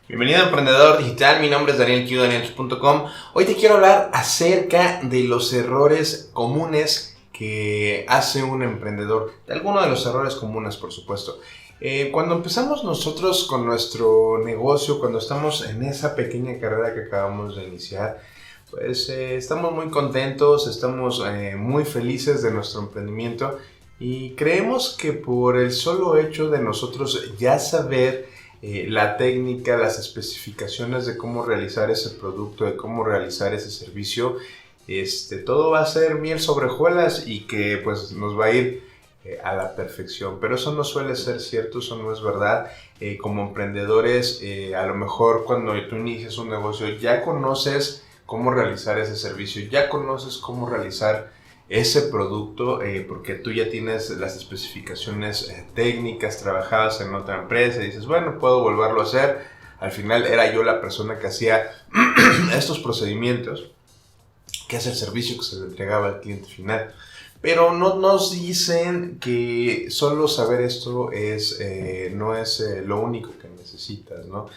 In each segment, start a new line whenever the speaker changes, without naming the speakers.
Bienvenido a Emprendedor Digital, mi nombre es Daniel Q, danielq.com. Hoy te quiero hablar acerca de los errores comunes que hace un emprendedor, de algunos de los errores comunes, por supuesto. Cuando empezamos nosotros con nuestro negocio, cuando estamos en esa pequeña carrera que acabamos de iniciar, pues estamos muy contentos, estamos muy felices de nuestro emprendimiento y creemos que por el solo hecho de nosotros ya saber la técnica, las especificaciones de cómo realizar ese producto, de cómo realizar ese servicio, todo va a ser miel sobre hojuelas y que pues nos va a ir a la perfección. Pero eso no suele ser cierto, eso no es verdad. Como emprendedores, a lo mejor cuando tú inicias un negocio ya conoces cómo realizar ese servicio, ya conoces cómo realizar ese producto porque tú ya tienes las especificaciones técnicas trabajadas en otra empresa y dices, bueno, puedo volverlo a hacer. Al final era yo la persona que hacía estos procedimientos, que es el servicio que se le entregaba al cliente final. Pero no nos dicen que solo saber esto no es lo único que necesitas, ¿no?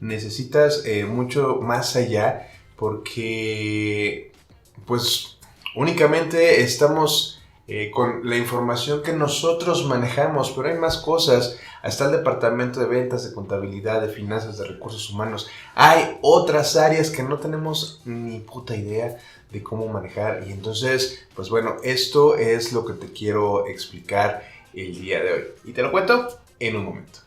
Necesitas mucho más allá porque, pues, únicamente estamos con la información que nosotros manejamos, pero hay más cosas. Está el departamento de ventas, de contabilidad, de finanzas, de recursos humanos. Hay otras áreas que no tenemos ni puta idea de cómo manejar. Y entonces, pues bueno, esto es lo que te quiero explicar el día de hoy. Y te lo cuento en un momento.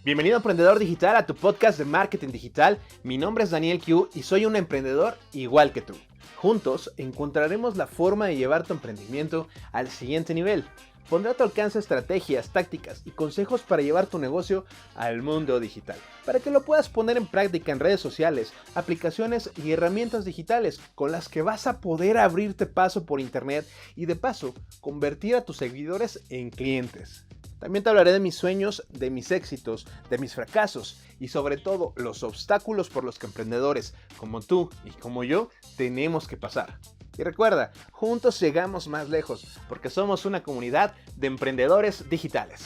Bienvenido Emprendedor Digital a tu podcast de marketing digital. Mi nombre es Daniel Q y soy un emprendedor igual que tú. Juntos encontraremos la forma de llevar tu emprendimiento al siguiente nivel. Pondré a tu alcance estrategias, tácticas y consejos para llevar tu negocio al mundo digital, para que lo puedas poner en práctica en redes sociales, aplicaciones y herramientas digitales con las que vas a poder abrirte paso por internet y de paso convertir a tus seguidores en clientes. También te hablaré de mis sueños, de mis éxitos, de mis fracasos y sobre todo los obstáculos por los que emprendedores como tú y como yo tenemos que pasar. Y recuerda, juntos llegamos más lejos porque somos una comunidad de emprendedores digitales.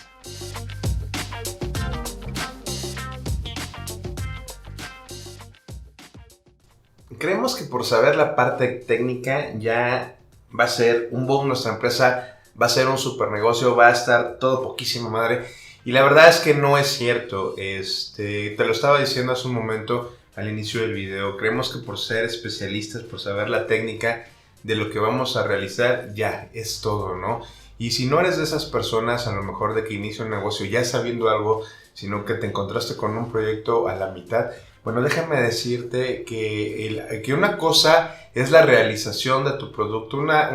Creemos que por saber la parte técnica ya va a ser un boom nuestra empresa. Va a ser un super negocio, va a estar todo poquísima madre. Y la verdad es que no es cierto. Te lo estaba diciendo hace un momento al inicio del video. Creemos que por ser especialistas, por saber la técnica de lo que vamos a realizar, ya es todo, ¿no? Y si no eres de esas personas, a lo mejor de que inicia un negocio ya sabiendo algo, sino que te encontraste con un proyecto a la mitad, bueno, déjame decirte que una cosa es la realización de tu producto, la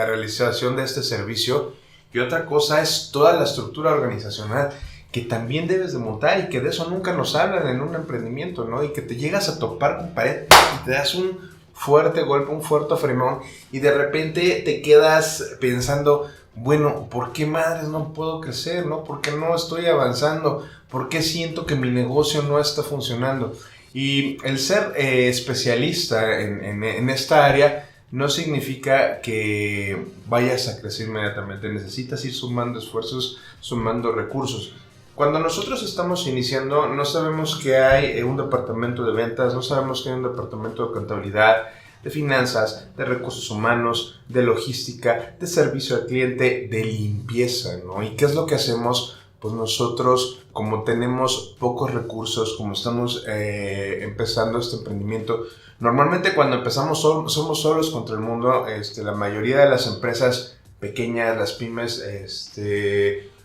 realización de este servicio, y otra cosa es toda la estructura organizacional que también debes de montar y que de eso nunca nos hablan en un emprendimiento, ¿no? Y que te llegas a topar con pared y te das un fuerte golpe, un fuerte frenón y de repente te quedas pensando, bueno, ¿por qué madres no puedo crecer, no? ¿Por qué no estoy avanzando? ¿Por qué siento que mi negocio no está funcionando? Y el ser especialista en esta área no significa que vayas a crecer inmediatamente. Necesitas ir sumando esfuerzos, sumando recursos. Cuando nosotros estamos iniciando, no sabemos que hay un departamento de ventas, no sabemos que hay un departamento de contabilidad, de finanzas, de recursos humanos, de logística, de servicio al cliente, de limpieza, ¿no? ¿Y qué es lo que hacemos? Pues nosotros, como tenemos pocos recursos, como estamos empezando este emprendimiento, normalmente cuando empezamos somos solos contra el mundo. La mayoría de las empresas pequeñas, las pymes,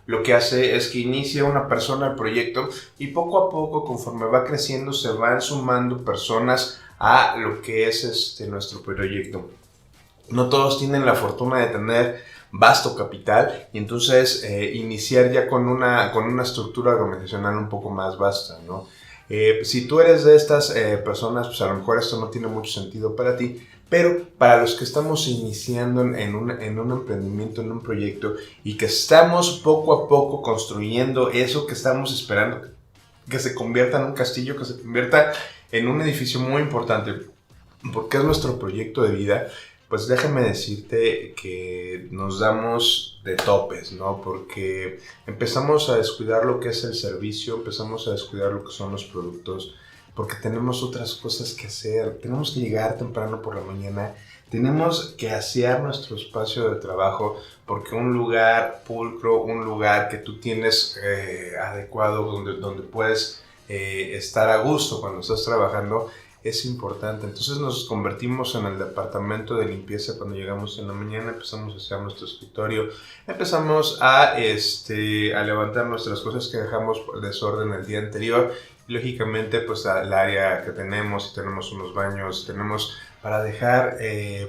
lo que hace es que inicia una persona el proyecto y poco a poco, conforme va creciendo, se van sumando personas a lo que es nuestro proyecto. No todos tienen la fortuna de tener vasto capital y entonces iniciar ya con una estructura organizacional un poco más vasta, ¿no? Si tú eres de estas personas, pues a lo mejor esto no tiene mucho sentido para ti, pero para los que estamos iniciando en un emprendimiento, en un proyecto y que estamos poco a poco construyendo eso que estamos esperando que se convierta en un castillo, que se convierta en un edificio muy importante, porque es nuestro proyecto de vida, pues déjame decirte que nos damos de topes, ¿no? Porque empezamos a descuidar lo que es el servicio, empezamos a descuidar lo que son los productos, porque tenemos otras cosas que hacer, tenemos que llegar temprano por la mañana, tenemos que asear nuestro espacio de trabajo, porque un lugar pulcro, un lugar que tú tienes adecuado, donde puedes estar a gusto cuando estás trabajando, es importante. Entonces nos convertimos en el departamento de limpieza cuando llegamos en la mañana, empezamos a hacer nuestro escritorio, empezamos a levantar nuestras cosas que dejamos por desorden el día anterior. Lógicamente, pues el área que tenemos, si tenemos unos baños, tenemos para dejar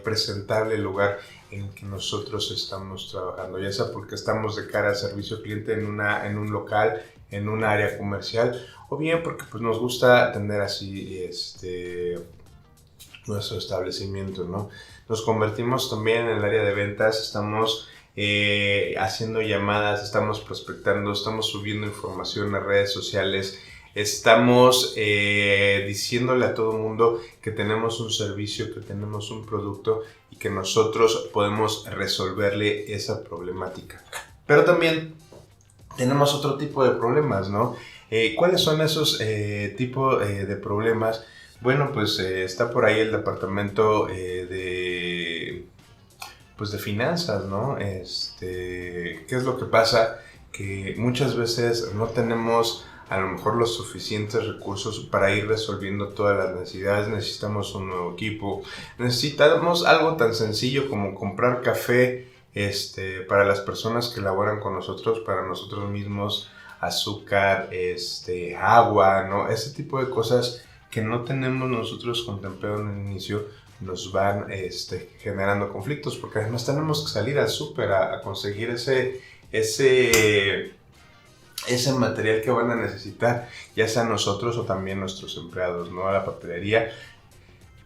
presentable el lugar en el que nosotros estamos trabajando, ya sea porque estamos de cara al servicio cliente en un local, en un área comercial, o bien porque pues, nos gusta tener así nuestro establecimiento, ¿no? Nos convertimos también en el área de ventas, estamos haciendo llamadas, estamos prospectando, estamos subiendo información a redes sociales, estamos diciéndole a todo el mundo que tenemos un servicio, que tenemos un producto y que nosotros podemos resolverle esa problemática. Pero también tenemos otro tipo de problemas, ¿no? ¿Cuáles son esos tipos de problemas? Bueno, pues está por ahí el departamento de finanzas, ¿no? ¿Qué es lo que pasa? Que muchas veces no tenemos a lo mejor los suficientes recursos para ir resolviendo todas las necesidades. Necesitamos un nuevo equipo, necesitamos algo tan sencillo como comprar café para las personas que laboran con nosotros, para nosotros mismos, azúcar, agua, ¿no? Ese tipo de cosas que no tenemos nosotros contemplado en el inicio nos van generando conflictos, porque además tenemos que salir al súper a conseguir ese material que van a necesitar, ya sea nosotros o también nuestros empleados, ¿no? A la papelería.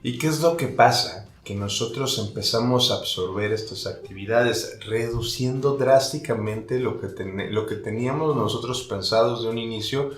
¿Y qué es lo que pasa? Que nosotros empezamos a absorber estas actividades, reduciendo drásticamente lo que teníamos nosotros pensados de un inicio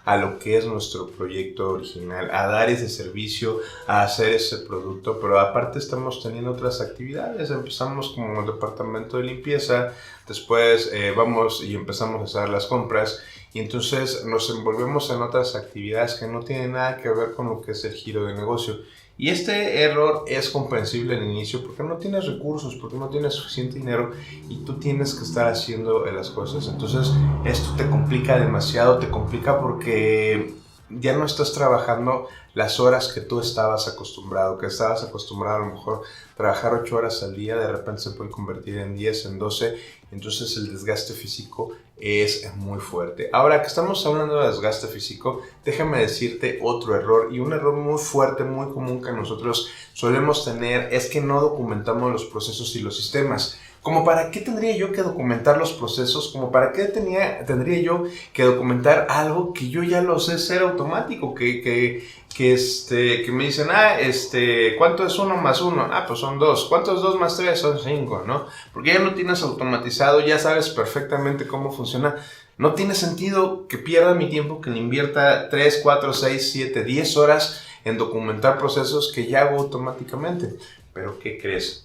a lo que es nuestro proyecto original, a dar ese servicio, a hacer ese producto, pero aparte estamos teniendo otras actividades. Empezamos como el departamento de limpieza, después vamos y empezamos a hacer las compras, y entonces nos envolvemos en otras actividades que no tienen nada que ver con lo que es el giro de negocio. Y este error es comprensible al inicio porque no tienes recursos, porque no tienes suficiente dinero y tú tienes que estar haciendo las cosas. Entonces esto te complica demasiado, te complica porque ya no estás trabajando las horas que tú estabas acostumbrado, a lo mejor trabajar 8 horas al día, de repente se puede convertir en 10, en 12, entonces el desgaste físico es muy fuerte. Ahora que estamos hablando de desgaste físico, déjame decirte otro error, y un error muy fuerte, muy común que nosotros solemos tener, es que no documentamos los procesos y los sistemas. ¿Como para qué tendría yo que documentar los procesos? ¿Como para qué tendría yo que documentar algo que yo ya lo sé hacer automático? Que me dicen, ¿cuánto es 1 más 1? Pues son 2. ¿Cuánto es 2 más 3? Son 5, ¿no? Porque ya lo tienes automatizado, ya sabes perfectamente cómo funciona. No tiene sentido que pierda mi tiempo, que le invierta 3, 4, 6, 7, 10 horas en documentar procesos que ya hago automáticamente. Pero ¿qué crees?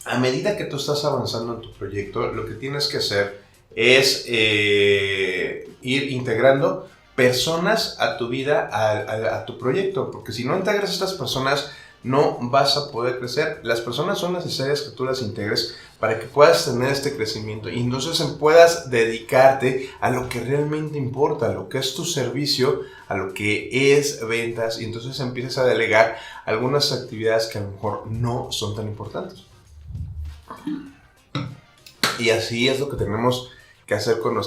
A medida que tú estás avanzando en tu proyecto, lo que tienes que hacer es ir integrando personas a tu vida, a tu proyecto, porque si no integras a estas personas, no vas a poder crecer. Las personas son necesarias que tú las integres para que puedas tener este crecimiento y entonces puedas dedicarte a lo que realmente importa, a lo que es tu servicio, a lo que es ventas, y entonces empiezas a delegar algunas actividades que a lo mejor no son tan importantes. Y así es lo que tenemos que hacer con la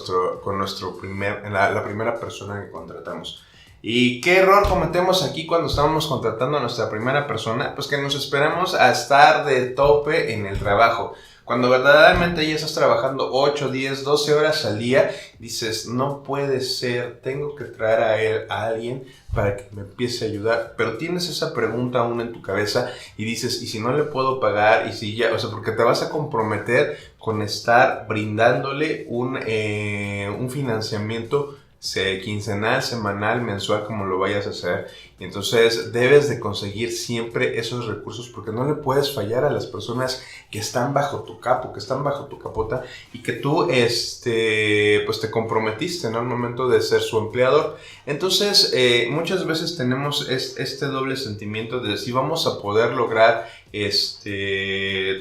primera persona que contratamos. ¿Y qué error cometemos aquí cuando estamos contratando a nuestra primera persona? Pues que nos esperamos a estar de tope en el trabajo. Cuando verdaderamente ya estás trabajando 8, 10, 12 horas al día, dices, no puede ser, tengo que traer a alguien para que me empiece a ayudar. Pero tienes esa pregunta aún en tu cabeza y dices, ¿y si no le puedo pagar? Y si ya, porque te vas a comprometer con estar brindándole un financiamiento quincenal, semanal, mensual, como lo vayas a hacer. Y entonces debes de conseguir siempre esos recursos porque no le puedes fallar a las personas que están bajo tu capo, que están bajo tu capota y que tú pues te comprometiste, ¿no? Al momento de ser su empleador. Entonces muchas veces tenemos este doble sentimiento de si vamos a poder lograr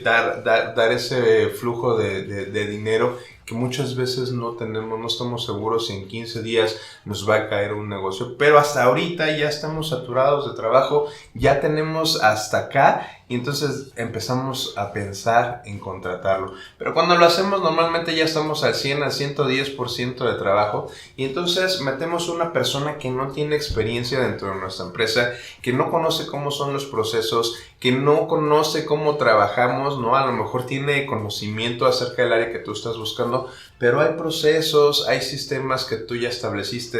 dar ese flujo de dinero que muchas veces no estamos seguros si en 15 días nos va a caer un negocio, pero hasta ahorita ya estamos saturados de trabajo, ya tenemos hasta acá y entonces empezamos a pensar en contratarlo. Pero cuando lo hacemos normalmente ya estamos al 100, al 110% de trabajo y entonces metemos una persona que no tiene experiencia dentro de nuestra empresa, que no conoce cómo son los procesos, que no conoce cómo trabajamos, ¿no? A lo mejor tiene conocimiento acerca del área que tú estás buscando, pero hay procesos, hay sistemas que tú ya estableciste,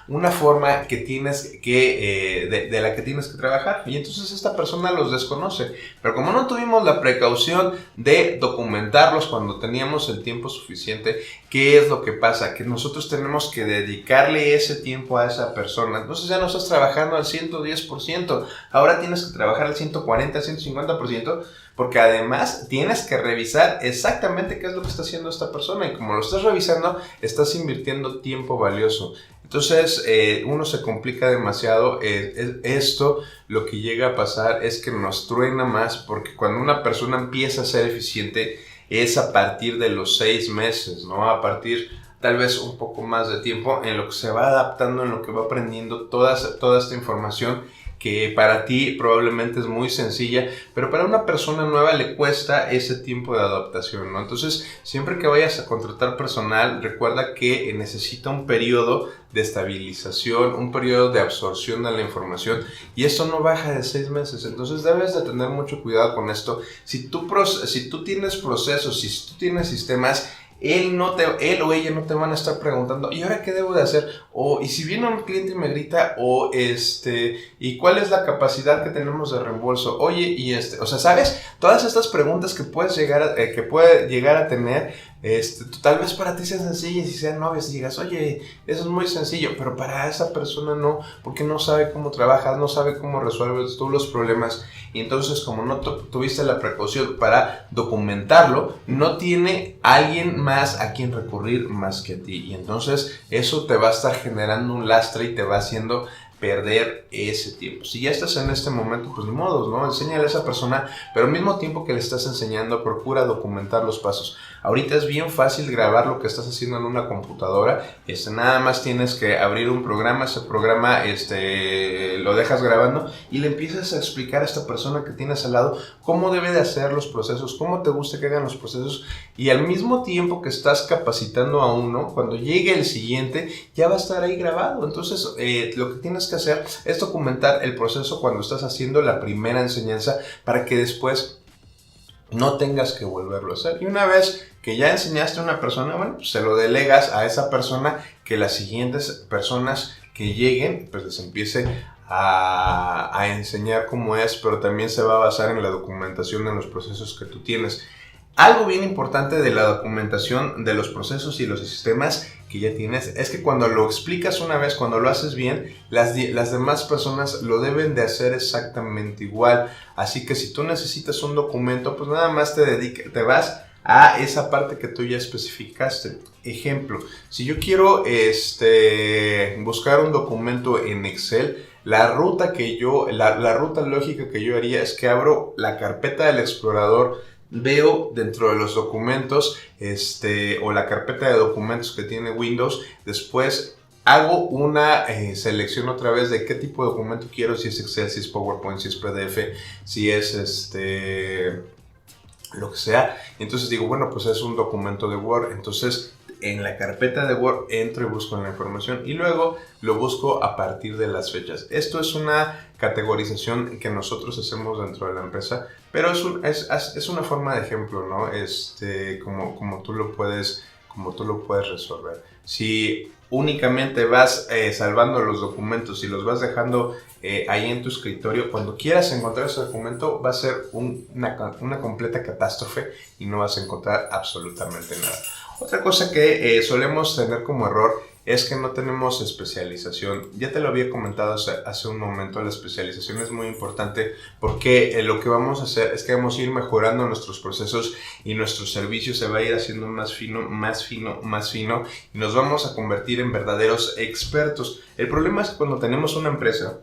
una forma que tienes de la que tienes que trabajar y entonces esta persona los desconoce. Pero como no tuvimos la precaución de documentarlos cuando teníamos el tiempo suficiente, ¿qué es lo que pasa? Que nosotros tenemos que dedicarle ese tiempo a esa persona. Entonces ya no estás trabajando al 110%, ahora tienes que trabajar al 140%, al 150%, porque además tienes que revisar exactamente qué es lo que está haciendo esta persona y como lo estás revisando, estás invirtiendo tiempo valioso. Entonces uno se complica demasiado. Esto lo que llega a pasar es que nos truena más porque cuando una persona empieza a ser eficiente es a partir de los 6 meses, ¿no? A partir tal vez un poco más de tiempo en lo que se va adaptando, en lo que va aprendiendo toda esta información que para ti probablemente es muy sencilla, pero para una persona nueva le cuesta ese tiempo de adaptación, ¿no? Entonces, siempre que vayas a contratar personal, recuerda que necesita un periodo de estabilización, un periodo de absorción de la información, y esto no baja de 6 meses, entonces debes de tener mucho cuidado con esto. Si tú tienes procesos, si tú tienes sistemas, él o ella no te van a estar preguntando, ¿y ahora qué debo de hacer? O, ¿y si viene un cliente y me grita? O, ¿y cuál es la capacidad que tenemos de reembolso? Oye, o sea, ¿sabes? Todas estas preguntas que puede llegar a tener, tal vez para ti sean sencillas y sean novias y digas, oye, eso es muy sencillo, pero para esa persona no, porque no sabe cómo trabajas, no sabe cómo resuelves tú los problemas, y entonces como no tuviste la precaución para documentarlo, no tiene alguien más a quien recurrir más que a ti, y entonces eso te va a estar generando un lastre y te va haciendo perder ese tiempo. Si ya estás en este momento, pues ni modos, ¿no? Enséñale a esa persona, pero al mismo tiempo que le estás enseñando, procura documentar los pasos. Ahorita es bien fácil grabar lo que estás haciendo en una computadora. Nada más tienes que abrir un programa, ese programa lo dejas grabando y le empiezas a explicar a esta persona que tienes al lado cómo debe de hacer los procesos, cómo te gusta que hagan los procesos, y al mismo tiempo que estás capacitando a uno, cuando llegue el siguiente ya va a estar ahí grabado. Entonces lo que tienes que hacer es documentar el proceso cuando estás haciendo la primera enseñanza para que después no tengas que volverlo a hacer. Y una vez que ya enseñaste a una persona, bueno, pues se lo delegas a esa persona, que las siguientes personas que lleguen pues les empiece a enseñar cómo es, pero también se va a basar en la documentación de los procesos que tú tienes. Algo bien importante de la documentación de los procesos y los sistemas que ya tienes es que cuando lo explicas una vez, cuando lo haces bien, las demás personas lo deben de hacer exactamente igual. Así que si tú necesitas un documento, pues nada más te vas a esa parte que tú ya especificaste. Ejemplo, si yo quiero buscar un documento en Excel, la ruta lógica que yo haría es que abro la carpeta del explorador, veo dentro de los documentos o la carpeta de documentos que tiene Windows, después hago una selección otra vez de qué tipo de documento quiero, si es Excel, si es PowerPoint, si es PDF, si es lo que sea. Entonces digo, bueno, pues es un documento de Word, entonces en la carpeta de Word entro y busco la información y luego lo busco a partir de las fechas. Esto es una categorización que nosotros hacemos dentro de la empresa, pero es una forma de ejemplo, ¿no? Como tú lo puedes resolver. Si únicamente vas salvando los documentos y los vas dejando ahí en tu escritorio, cuando quieras encontrar ese documento va a ser una completa catástrofe y no vas a encontrar absolutamente nada. Otra cosa que solemos tener como error es que no tenemos especialización. Ya te lo había comentado hace un momento, la especialización es muy importante porque lo que vamos a hacer es que vamos a ir mejorando nuestros procesos y nuestro servicio se va a ir haciendo más fino, más fino, más fino y nos vamos a convertir en verdaderos expertos. El problema es que cuando tenemos una empresa,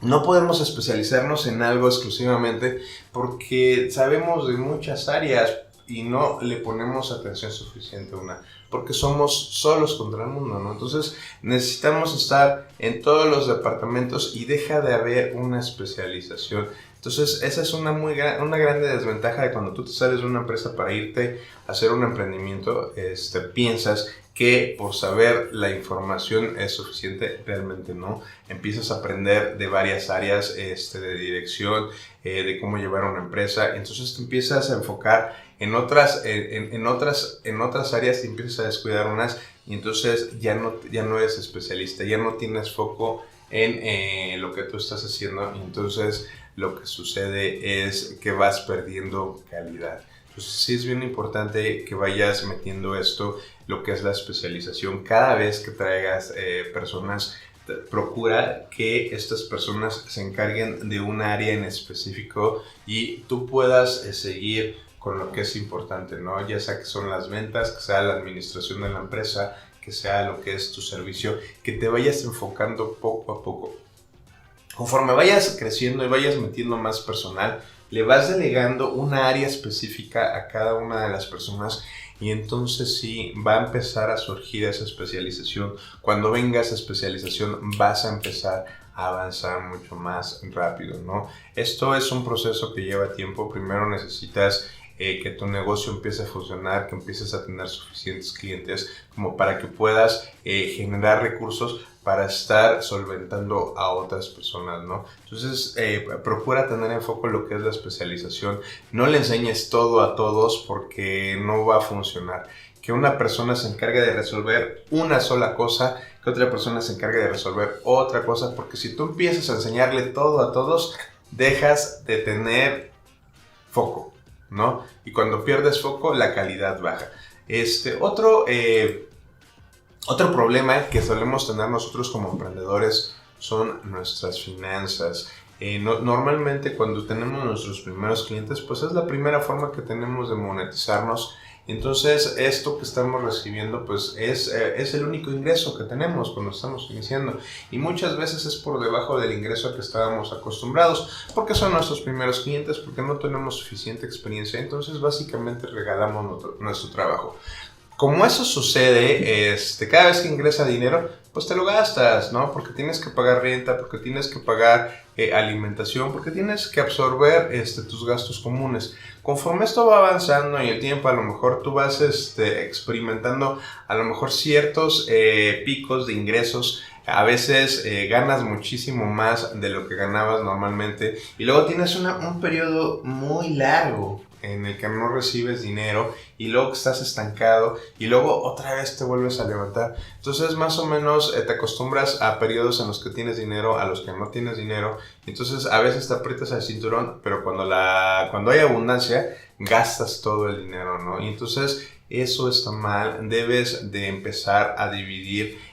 no podemos especializarnos en algo exclusivamente porque sabemos de muchas áreas y no le ponemos atención suficiente a una, porque somos solos contra el mundo, ¿no? Entonces necesitamos estar en todos los departamentos y deja de haber una especialización. Entonces esa es una grande desventaja de cuando tú te sales de una empresa para irte a hacer un emprendimiento, piensas que por saber la información es suficiente, realmente no. Empiezas a aprender de varias áreas de dirección, de cómo llevar una empresa, entonces te empiezas a enfocar en otras áreas, te empiezas a descuidar unas y entonces ya no eres especialista, ya no tienes foco en lo que tú estás haciendo y entonces lo que sucede es que vas perdiendo calidad. Entonces sí es bien importante que vayas metiendo esto, lo que es la especialización. Cada vez que traigas personas, procura que estas personas se encarguen de un área en específico y tú puedas seguir con lo que es importante, ¿no? Ya sea que son las ventas, que sea la administración de la empresa, que sea lo que es tu servicio, que te vayas enfocando poco a poco. Conforme vayas creciendo y vayas metiendo más personal, le vas delegando una área específica a cada una de las personas y entonces sí va a empezar a surgir esa especialización. Cuando venga esa especialización vas a empezar a avanzar mucho más rápido, ¿no? Esto es un proceso que lleva tiempo. Primero necesitas que tu negocio empiece a funcionar, que empieces a tener suficientes clientes como para que puedas generar recursos para estar solventando a otras personas, ¿no? Entonces, procura tener en foco lo que es la especialización. No le enseñes todo a todos porque no va a funcionar. Que una persona se encargue de resolver una sola cosa, que otra persona se encargue de resolver otra cosa, porque si tú empiezas a enseñarle todo a todos, dejas de tener foco, ¿no? Y cuando pierdes foco, la calidad baja. Otro problema que solemos tener nosotros como emprendedores son nuestras finanzas. Normalmente cuando tenemos nuestros primeros clientes, pues es la primera forma que tenemos de monetizarnos. Entonces esto que estamos recibiendo pues es el único ingreso que tenemos cuando estamos iniciando y muchas veces es por debajo del ingreso que estábamos acostumbrados porque son nuestros primeros clientes, porque no tenemos suficiente experiencia, entonces básicamente regalamos nuestro trabajo. Como eso sucede, cada vez que ingresa dinero, pues te lo gastas, ¿no? Porque tienes que pagar renta, porque tienes que pagar alimentación, porque tienes que absorber tus gastos comunes. Conforme esto va avanzando y el tiempo, a lo mejor tú vas experimentando a lo mejor ciertos picos de ingresos. A veces ganas muchísimo más de lo que ganabas normalmente y luego tienes un periodo muy largo en el que no recibes dinero y luego estás estancado y luego otra vez te vuelves a levantar. Entonces más o menos te acostumbras a periodos en los que tienes dinero, a los que no tienes dinero. Entonces a veces te aprietas el cinturón, pero cuando hay abundancia gastas todo el dinero, ¿no? Y entonces eso está mal. Debes de empezar a dividir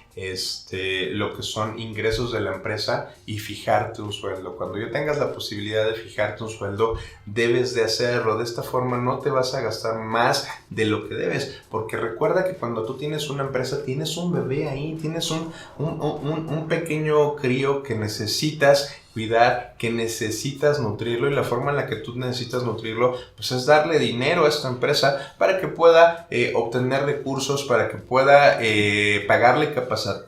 lo que son ingresos de la empresa y fijarte un sueldo. Cuando ya tengas la posibilidad de fijarte un sueldo, debes de hacerlo. De esta forma no te vas a gastar más de lo que debes, porque recuerda que cuando tú tienes una empresa, tienes un bebé ahí, tienes un pequeño crío que necesitas cuidar, que necesitas nutrirlo, y la forma en la que tú necesitas nutrirlo pues es darle dinero a esta empresa para que pueda obtener recursos, para que pueda pagarle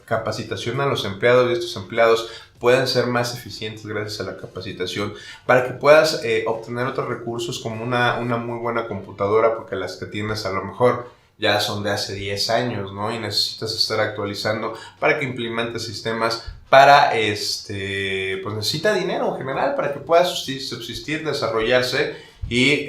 capacitación a los empleados y estos empleados puedan ser más eficientes gracias a la capacitación, para que puedas obtener otros recursos como una muy buena computadora, porque las que tienes a lo mejor ya son de hace 10 años, ¿no? Y necesitas estar actualizando para que implementes sistemas para, pues necesita dinero en general para que pueda subsistir, desarrollarse y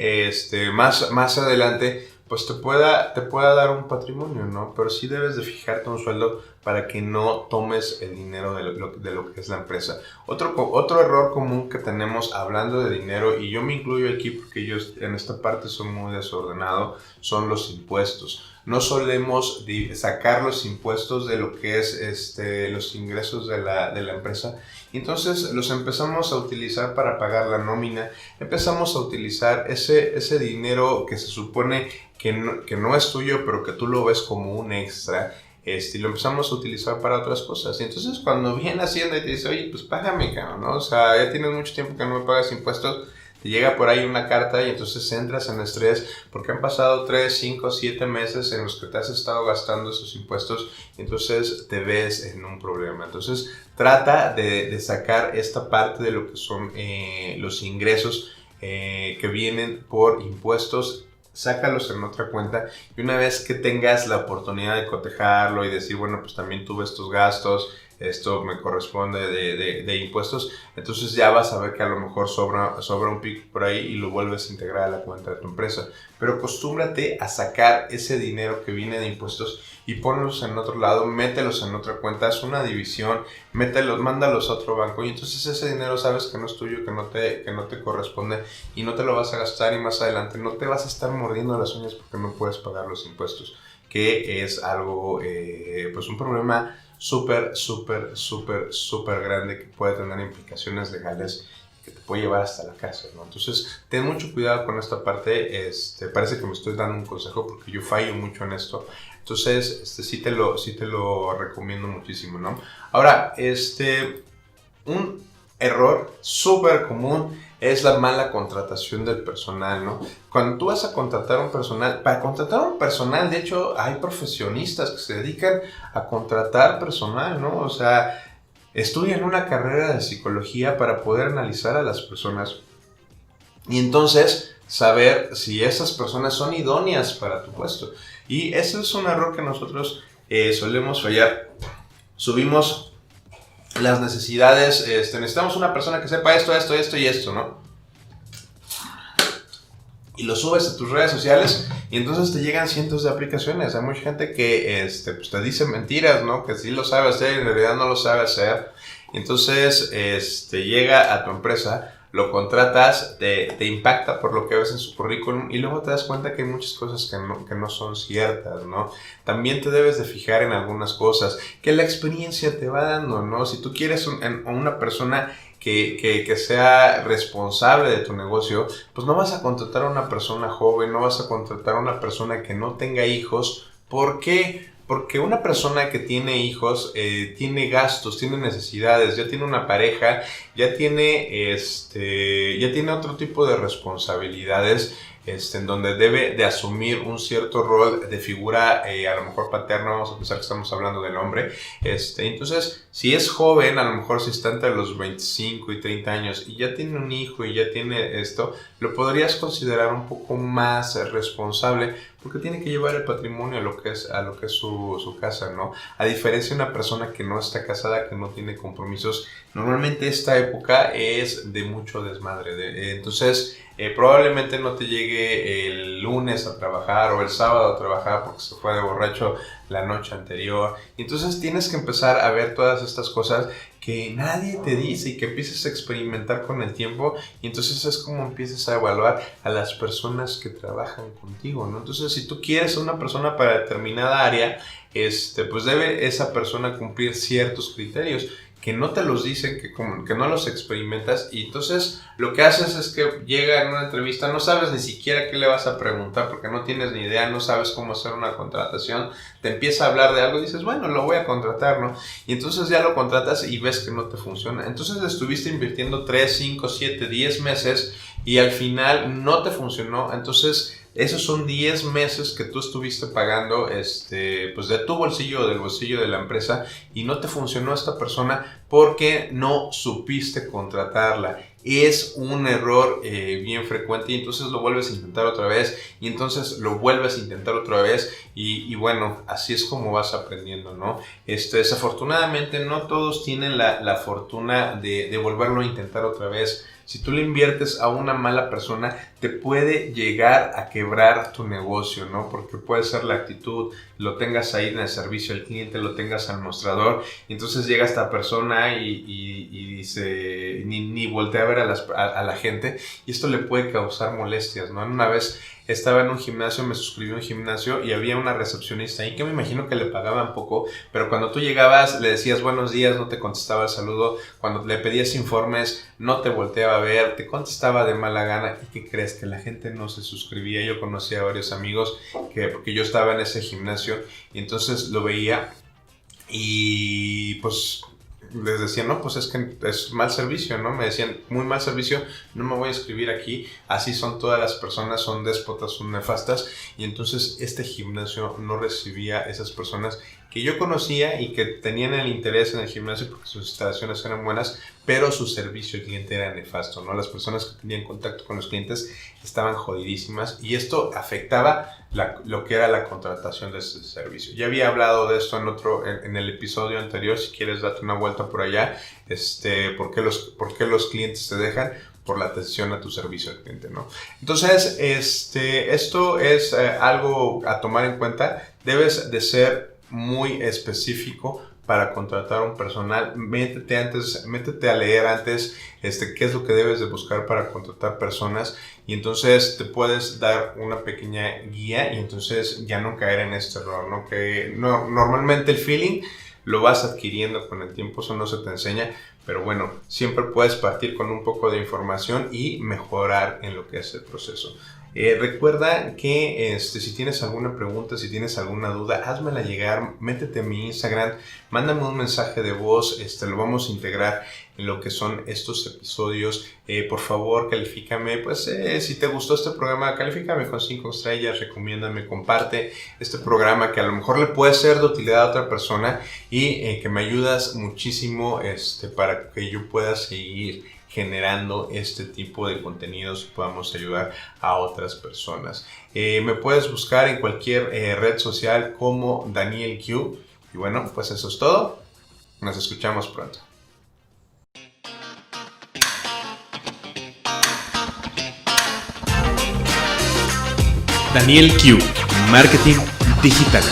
más adelante pues te pueda dar un patrimonio, ¿no? Pero sí debes de fijarte un sueldo para que no tomes el dinero de lo que es la empresa. Otro error común que tenemos hablando de dinero, y yo me incluyo aquí porque yo en esta parte soy muy desordenado, son los impuestos. no solemos sacar los impuestos de lo que es los ingresos de la empresa. Y entonces los empezamos a utilizar para pagar la nómina, empezamos a utilizar ese dinero que se supone que no es tuyo, pero que tú lo ves como un extra, y lo empezamos a utilizar para otras cosas. Y entonces cuando viene Hacienda y te dice, oye, pues págame, cabrón, ¿no? O sea, ya tienes mucho tiempo que no me pagas impuestos, te llega por ahí una carta y entonces entras en estrés porque han pasado 3, 5, 7 meses en los que te has estado gastando esos impuestos y entonces te ves en un problema. Entonces trata de sacar esta parte de lo que son los ingresos que vienen por impuestos. Sácalos en otra cuenta y una vez que tengas la oportunidad de cotejarlo y decir, bueno, pues también tuve estos gastos, esto me corresponde de impuestos, entonces ya vas a ver que a lo mejor sobra un pico por ahí y lo vuelves a integrar a la cuenta de tu empresa. Pero acostúmbrate a sacar ese dinero que viene de impuestos y ponlos en otro lado, mételos en otra cuenta, haz una división, mándalos a otro banco y entonces ese dinero sabes que no es tuyo, que no te corresponde y no te lo vas a gastar y más adelante no te vas a estar mordiendo las uñas porque no puedes pagar los impuestos, que es algo, pues un problema súper grande que puede tener implicaciones legales que te puede llevar hasta la cárcel, ¿no? Entonces, ten mucho cuidado con esta parte. Parece que me estoy dando un consejo porque yo fallo mucho en esto. Entonces, sí te lo recomiendo muchísimo, ¿no? Ahora, un error súper común es la mala contratación del personal, ¿no? Cuando tú vas a contratar un personal, para contratar un personal, de hecho, hay profesionistas que se dedican a contratar personal, ¿no? O sea, estudian una carrera de psicología para poder analizar a las personas y entonces saber si esas personas son idóneas para tu puesto. Y ese es un error que nosotros solemos fallar. Subimos las necesidades, necesitamos una persona que sepa esto y esto, ¿no? Y lo subes a tus redes sociales y entonces te llegan cientos de aplicaciones. Hay mucha gente que pues te dice mentiras, ¿no? Que sí lo sabe hacer y en realidad no lo sabe hacer. Entonces llega a tu empresa, lo contratas, te impacta por lo que ves en su currículum y luego te das cuenta que hay muchas cosas que no son ciertas, ¿no? También te debes de fijar en algunas cosas que la experiencia te va dando, ¿no? Si tú quieres una persona que sea responsable de tu negocio, pues no vas a contratar a una persona joven, no vas a contratar a una persona que no tenga hijos. ¿Por qué? Porque una persona que tiene hijos tiene gastos, tiene necesidades, ya tiene una pareja, ya tiene otro tipo de responsabilidades en donde debe de asumir un cierto rol de figura, a lo mejor paterno, vamos a pensar que estamos hablando del hombre. Entonces, si es joven, a lo mejor si está entre los 25 y 30 años y ya tiene un hijo y ya tiene esto, lo podrías considerar un poco más responsable porque tiene que llevar el patrimonio a lo que es su casa, ¿no? A diferencia de una persona que no está casada, que no tiene compromisos, normalmente esta época es de mucho desmadre. Entonces, probablemente no te llegue el lunes a trabajar o el sábado a trabajar porque se fue de borracho la noche anterior. Entonces tienes que empezar a ver todas estas cosas que nadie te dice y que empieces a experimentar con el tiempo y entonces es como empiezas a evaluar a las personas que trabajan contigo, ¿no? Entonces si tú quieres una persona para determinada área, pues debe esa persona cumplir ciertos criterios que no te los dicen, que no los experimentas y entonces lo que haces es que llega en una entrevista, no sabes ni siquiera qué le vas a preguntar porque no tienes ni idea, no sabes cómo hacer una contratación, te empieza a hablar de algo y dices, bueno, lo voy a contratar, ¿no? Y entonces ya lo contratas y ves que no te funciona. Entonces estuviste invirtiendo 3, 5, 7, 10 meses y al final no te funcionó, entonces esos son 10 meses que tú estuviste pagando pues de tu bolsillo o del bolsillo de la empresa y no te funcionó esta persona porque no supiste contratarla. Es un error bien frecuente y entonces lo vuelves a intentar otra vez y entonces lo vuelves a intentar otra vez y bueno, así es como vas aprendiendo, ¿no? Desafortunadamente no todos tienen la fortuna de volverlo a intentar otra vez. Si tú le inviertes a una mala persona, te puede llegar a quebrar tu negocio, ¿no? Porque puede ser la actitud, lo tengas ahí en el servicio al cliente, lo tengas al mostrador, y entonces llega esta persona y dice, ni voltea a ver a la gente, y esto le puede causar molestias, ¿no? Una vez estaba en un gimnasio, me suscribí a un gimnasio y había una recepcionista ahí que me imagino que le pagaban poco, pero cuando tú llegabas le decías buenos días, no te contestaba el saludo, cuando le pedías informes no te volteaba a ver, te contestaba de mala gana. ¿Y qué crees? Que la gente no se suscribía. Yo conocía a varios amigos porque yo estaba en ese gimnasio y entonces lo veía y pues les decía, no, pues es que es mal servicio, ¿no? Me decían, muy mal servicio, no me voy a inscribir aquí, así son todas las personas, son déspotas, son nefastas. Y entonces este gimnasio no recibía a esas personas que yo conocía y que tenían el interés en el gimnasio porque sus instalaciones eran buenas, pero su servicio al cliente era nefasto, ¿no? Las personas que tenían contacto con los clientes estaban jodidísimas y esto afectaba lo que era la contratación de ese servicio. Ya había hablado de esto en el episodio anterior, si quieres date una vuelta por allá, ¿por qué los clientes te dejan? Por la atención a tu servicio al cliente, ¿no? Entonces, esto es algo a tomar en cuenta. Debes de ser muy específico para contratar a un personal. Métete a leer antes qué es lo que debes de buscar para contratar personas y entonces te puedes dar una pequeña guía y entonces ya no caer en este error, ¿no? Que normalmente el feeling lo vas adquiriendo con el tiempo, eso no se te enseña, pero bueno, siempre puedes partir con un poco de información y mejorar en lo que es el proceso. Recuerda que si tienes alguna pregunta, si tienes alguna duda, házmela llegar, métete a mi Instagram, mándame un mensaje de voz, lo vamos a integrar en lo que son estos episodios. Por favor, califícame, pues si te gustó este programa, califícame con 5 estrellas, recomiéndame, comparte este programa que a lo mejor le puede ser de utilidad a otra persona y que me ayudas muchísimo para que yo pueda seguir generando este tipo de contenidos y podamos ayudar a otras personas. Me puedes buscar en cualquier red social como Daniel Q. Y bueno, pues eso es todo. Nos escuchamos pronto.
Daniel Q, Marketing Digital.